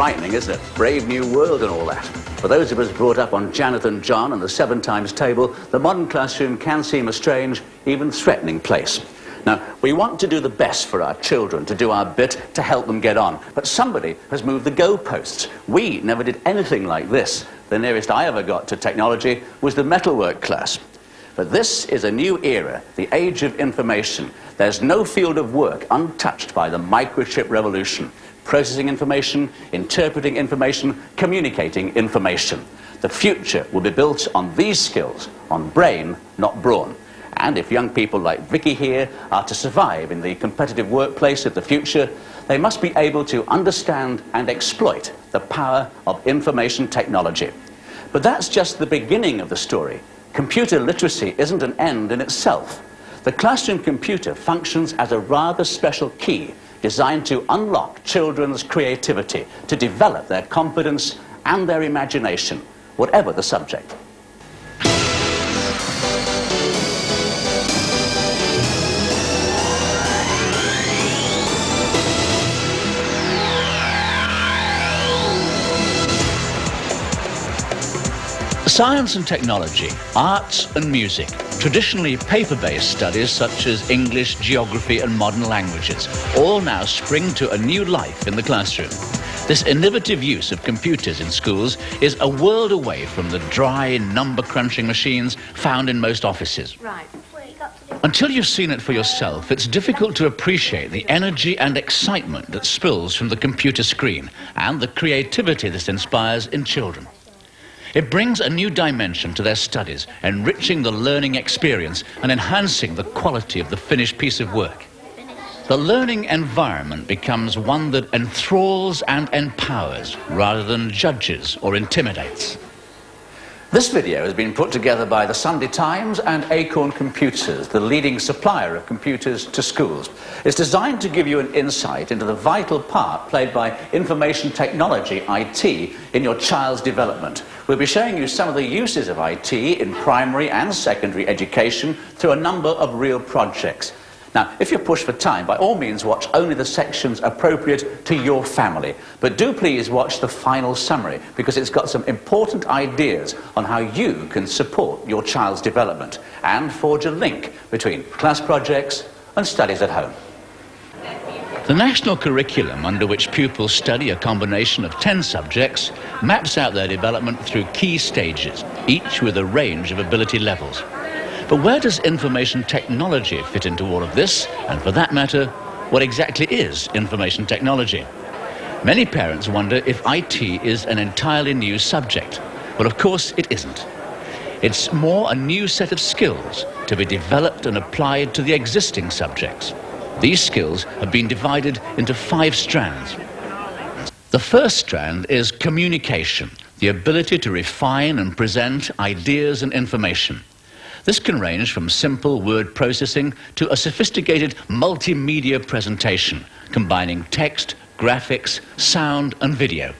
frightening, isn't it? Brave new world and all that. For those of us brought up on Janet and John and the 7 times table, the modern classroom can seem a strange, even threatening place. Now, we want to do the best for our children, to do our bit to help them get on. But somebody has moved the goalposts. We never did anything like this. The nearest I ever got to technology was the metalwork class. But this is a new era, the age of information. There's no field of work untouched by the microchip revolution. Processing information, interpreting information, communicating information. The future will be built on these skills, on brain, not brawn. And if young people like Vicky here are to survive in the competitive workplace of the future, they must be able to understand and exploit the power of information technology. But that's just the beginning of the story. Computer literacy isn't an end in itself. The classroom computer functions as a rather special key designed to unlock children's creativity, to develop their confidence and their imagination, whatever the subject. Science and technology, arts and music, traditionally paper-based studies such as English, geography and modern languages, all now spring to a new life in the classroom. This innovative use of computers in schools is a world away from the dry, number-crunching machines found in most offices. Right. Until you've seen it for yourself, it's difficult to appreciate the energy and excitement that spills from the computer screen and the creativity this inspires in children. It brings a new dimension to their studies, enriching the learning experience and enhancing the quality of the finished piece of work. The learning environment becomes one that enthralls and empowers rather than judges or intimidates. This video has been put together by the Sunday Times and Acorn Computers, the leading supplier of computers to schools. It's designed to give you an insight into the vital part played by information technology, IT, in your child's development. We'll be showing you some of the uses of IT in primary and secondary education through a number of real projects. Now, if you're pushed for time, by all means watch only the sections appropriate to your family. But do please watch the final summary, because it's got some important ideas on how you can support your child's development and forge a link between class projects and studies at home. The national curriculum, under which pupils study a combination of 10 subjects, maps out their development through key stages, each with a range of ability levels. But where does information technology fit into all of this? And for that matter, what exactly is information technology? Many parents wonder if IT is an entirely new subject. Well, of course it isn't. It's more a new set of skills to be developed and applied to the existing subjects. These skills have been divided into 5 strands. The first strand is communication, the ability to refine and present ideas and information. This can range from simple word processing to a sophisticated multimedia presentation, combining text, graphics, sound and video.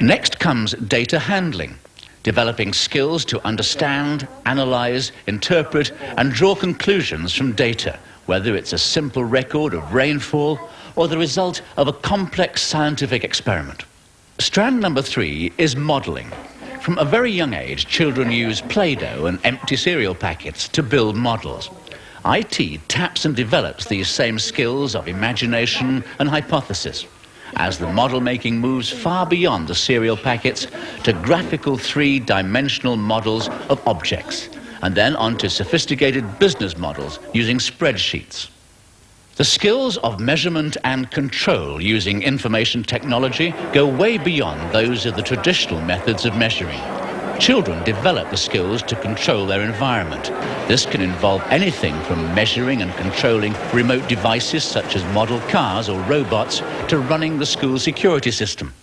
Next comes data handling, developing skills to understand, analyze, interpret and draw conclusions from data, whether it's a simple record of rainfall or the result of a complex scientific experiment. Strand number 3 is modelling. From a very young age, children use Play-Doh and empty cereal packets to build models. IT taps and develops these same skills of imagination and hypothesis, as the model-making moves far beyond the cereal packets to graphical 3-dimensional models of objects, and then onto sophisticated business models using spreadsheets. The skills of measurement and control using information technology go way beyond those of the traditional methods of measuring. Children develop the skills to control their environment. This can involve anything from measuring and controlling remote devices such as model cars or robots to running the school security system.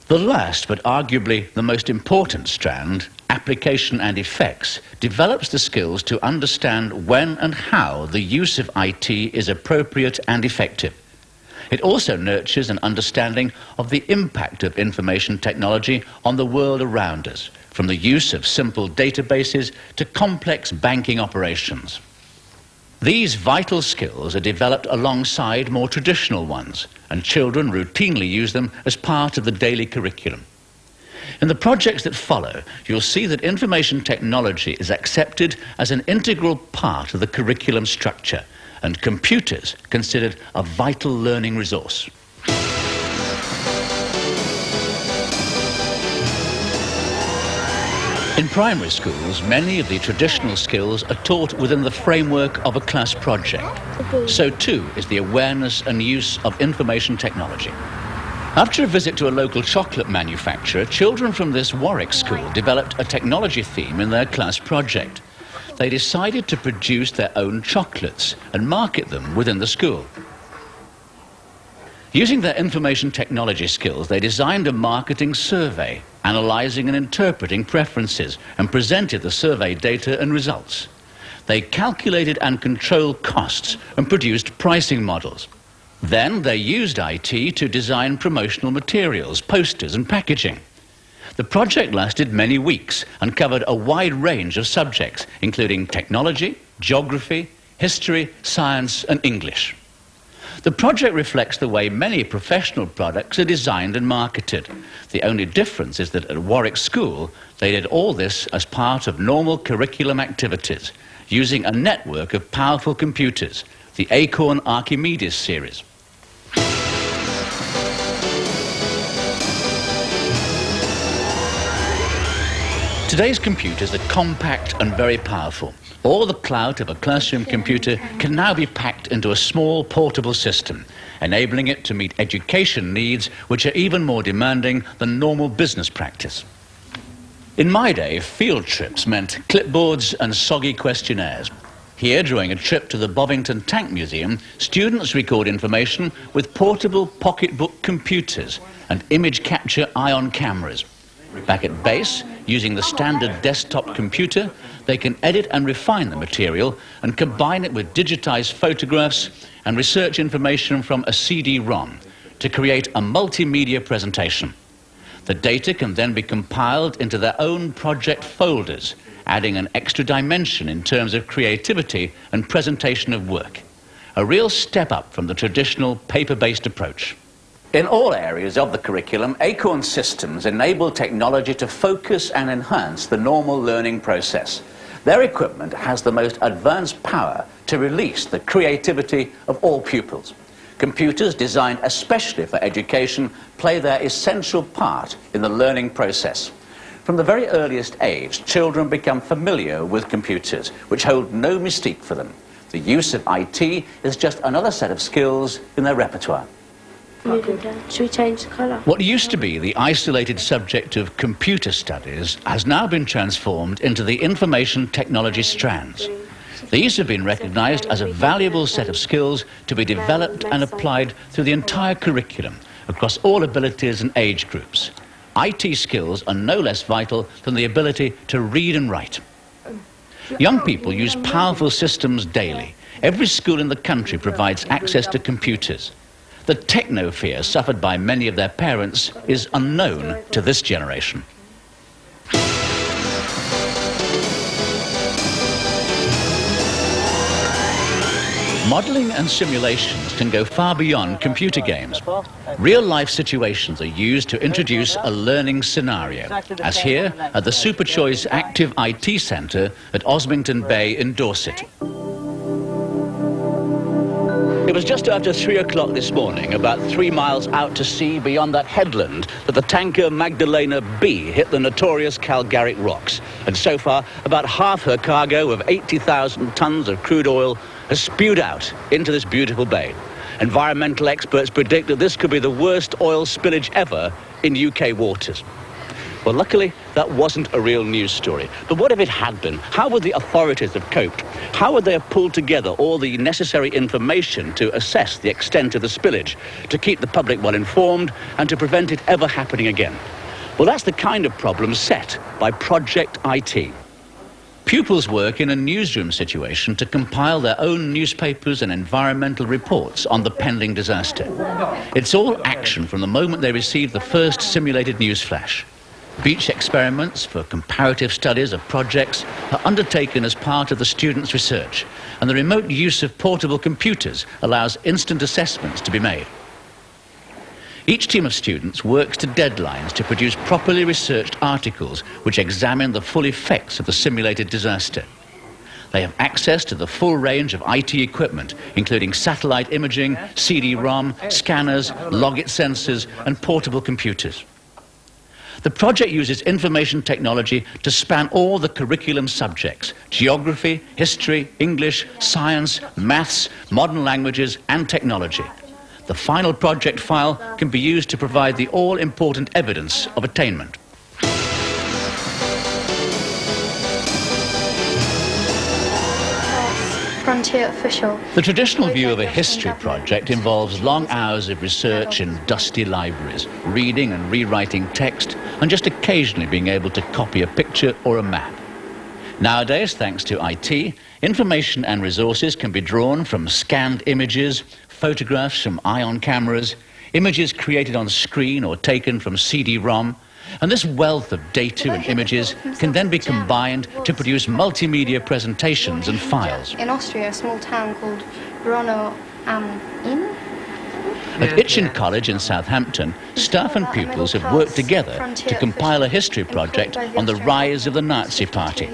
The last, but arguably the most important strand, application and effects, develops the skills to understand when and how the use of IT is appropriate and effective. It also nurtures an understanding of the impact of information technology on the world around us, from the use of simple databases to complex banking operations. These vital skills are developed alongside more traditional ones, and children routinely use them as part of the daily curriculum. In the projects that follow, you'll see that information technology is accepted as an integral part of the curriculum structure, and computers considered a vital learning resource. In primary schools, many of the traditional skills are taught within the framework of a class project. So too is the awareness and use of information technology. After a visit to a local chocolate manufacturer, children from this Warwick school developed a technology theme in their class project. They decided to produce their own chocolates and market them within the school. Using their information technology skills, they designed a marketing survey, analysing and interpreting preferences, and presented the survey data and results. They calculated and controlled costs and produced pricing models. Then they used IT to design promotional materials, posters and packaging. The project lasted many weeks and covered a wide range of subjects, including technology, geography, history, science and English. The project reflects the way many professional products are designed and marketed. The only difference is that at Warwick School, they did all this as part of normal curriculum activities, using a network of powerful computers, the Acorn Archimedes series. Today's computers are compact and very powerful. All the clout of a classroom computer can now be packed into a small portable system, enabling it to meet education needs which are even more demanding than normal business practice. In my day, field trips meant clipboards and soggy questionnaires. Here, during a trip to the Bovington Tank Museum, students record information with portable pocketbook computers and image capture ion cameras. Back at base, using the standard desktop computer, they can edit and refine the material and combine it with digitized photographs and research information from a CD-ROM to create a multimedia presentation. The data can then be compiled into their own project folders, adding an extra dimension in terms of creativity and presentation of work. A real step up from the traditional paper-based approach. In all areas of the curriculum, Acorn systems enable technology to focus and enhance the normal learning process. Their equipment has the most advanced power to release the creativity of all pupils. Computers designed especially for education play their essential part in the learning process. From the very earliest age, children become familiar with computers, which hold no mystique for them. The use of IT is just another set of skills in their repertoire. Should we change the colour? What used to be the isolated subject of computer studies has now been transformed into the information technology strands. These have been recognised as a valuable set of skills to be developed and applied through the entire curriculum across all abilities and age groups. IT skills are no less vital than the ability to read and write. Young people use powerful systems daily. Every school in the country provides access to computers. The techno fear suffered by many of their parents is unknown to this generation. Modelling and simulations can go far beyond computer games. Real-life situations are used to introduce a learning scenario, as here at the SuperChoice Active IT Centre at Osmington Bay in Dorset. It was just after 3 o'clock this morning, about 3 miles out to sea beyond that headland, that the tanker Magdalena B hit the notorious Calgaric rocks. And so far, about half her cargo of 80,000 tons of crude oil has spewed out into this beautiful bay. Environmental experts predict that this could be the worst oil spillage ever in UK waters. Well, luckily, that wasn't a real news story. But what if it had been? How would the authorities have coped? How would they have pulled together all the necessary information to assess the extent of the spillage, to keep the public well informed, and to prevent it ever happening again? Well, that's the kind of problem set by Project IT. Pupils work in a newsroom situation to compile their own newspapers and environmental reports on the pending disaster. It's all action from the moment they receive the first simulated news flash. Beach experiments for comparative studies of projects are undertaken as part of the students' research, and the remote use of portable computers allows instant assessments to be made. Each team of students works to deadlines to produce properly researched articles which examine the full effects of the simulated disaster. They have access to the full range of IT equipment, including satellite imaging, CD-ROM, scanners, logit sensors, and portable computers. The project uses information technology to span all the curriculum subjects: geography, history, English, science, maths, modern languages, and technology. The final project file can be used to provide the all-important evidence of attainment. Frontier official. The traditional view of a history project involves long hours of research in dusty libraries, reading and rewriting text, and just occasionally being able to copy a picture or a map. Nowadays, thanks to IT, information and resources can be drawn from scanned images, photographs from ion cameras, images created on screen or taken from CD-ROM, and this wealth of data and images can then be combined to produce multimedia presentations and files. In Austria, a small town called Brno am Inn. At Itchen College in Southampton, staff and pupils have worked together to compile a history project on the rise of the Nazi Party.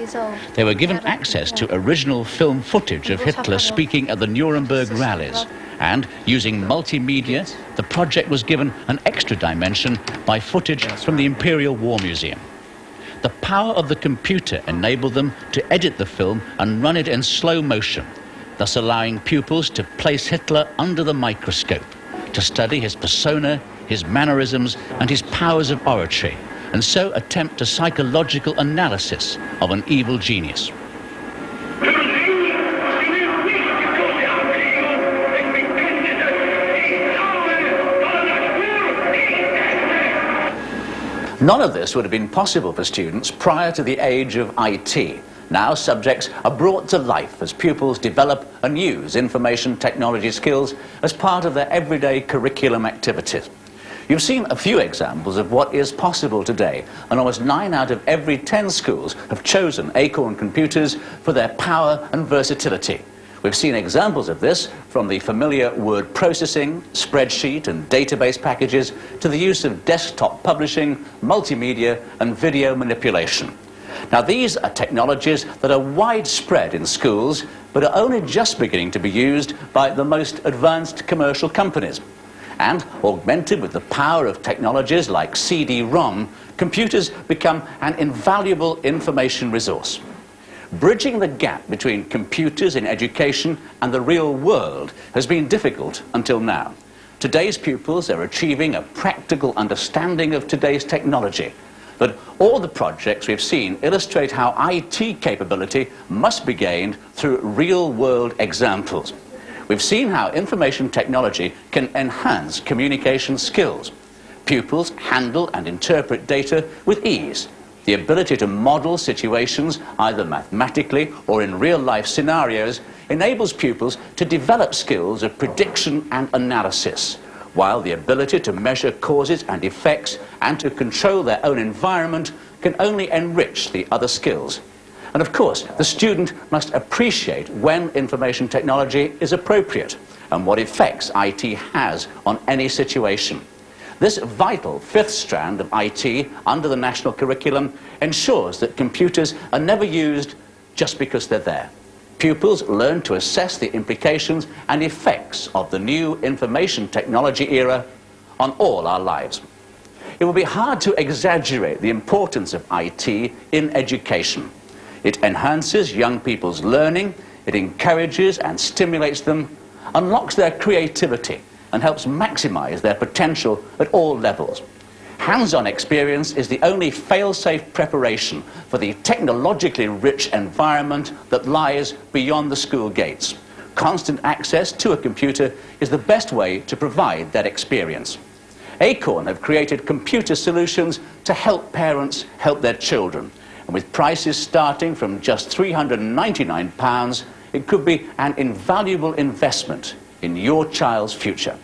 They were given access to original film footage of Hitler speaking at the Nuremberg rallies, and using multimedia, the project was given an extra dimension by footage from the Imperial War Museum. The power of the computer enabled them to edit the film and run it in slow motion, thus allowing pupils to place Hitler under the microscope, to study his persona, his mannerisms, and his powers of oratory, and so attempt a psychological analysis of an evil genius. None of this would have been possible for students prior to the age of IT. Now subjects are brought to life as pupils develop and use information technology skills as part of their everyday curriculum activities. You've seen a few examples of what is possible today, and almost 9 out of every 10 schools have chosen Acorn Computers for their power and versatility. We've seen examples of this from the familiar word processing, spreadsheet and database packages to the use of desktop publishing, multimedia and video manipulation. Now these are technologies that are widespread in schools but are only just beginning to be used by the most advanced commercial companies. And augmented with the power of technologies like CD-ROM, computers become an invaluable information resource. Bridging the gap between computers in education and the real world has been difficult until now. Today's pupils are achieving a practical understanding of today's technology, but all the projects we've seen illustrate how IT capability must be gained through real-world examples. We've seen how information technology can enhance communication skills. Pupils handle and interpret data with ease. The ability to model situations, either mathematically or in real-life scenarios, enables pupils to develop skills of prediction and analysis, while the ability to measure causes and effects and to control their own environment can only enrich the other skills. And of course, the student must appreciate when information technology is appropriate and what effects IT has on any situation. This vital fifth strand of IT under the national curriculum ensures that computers are never used just because they're there. Pupils learn to assess the implications and effects of the new information technology era on all our lives. It will be hard to exaggerate the importance of IT in education. It enhances young people's learning, it encourages and stimulates them, unlocks their creativity, and helps maximize their potential at all levels. Hands-on experience is the only fail-safe preparation for the technologically rich environment that lies beyond the school gates. Constant access to a computer is the best way to provide that experience. Acorn have created computer solutions to help parents help their children. And with prices starting from just £399, it could be an invaluable investment in your child's future.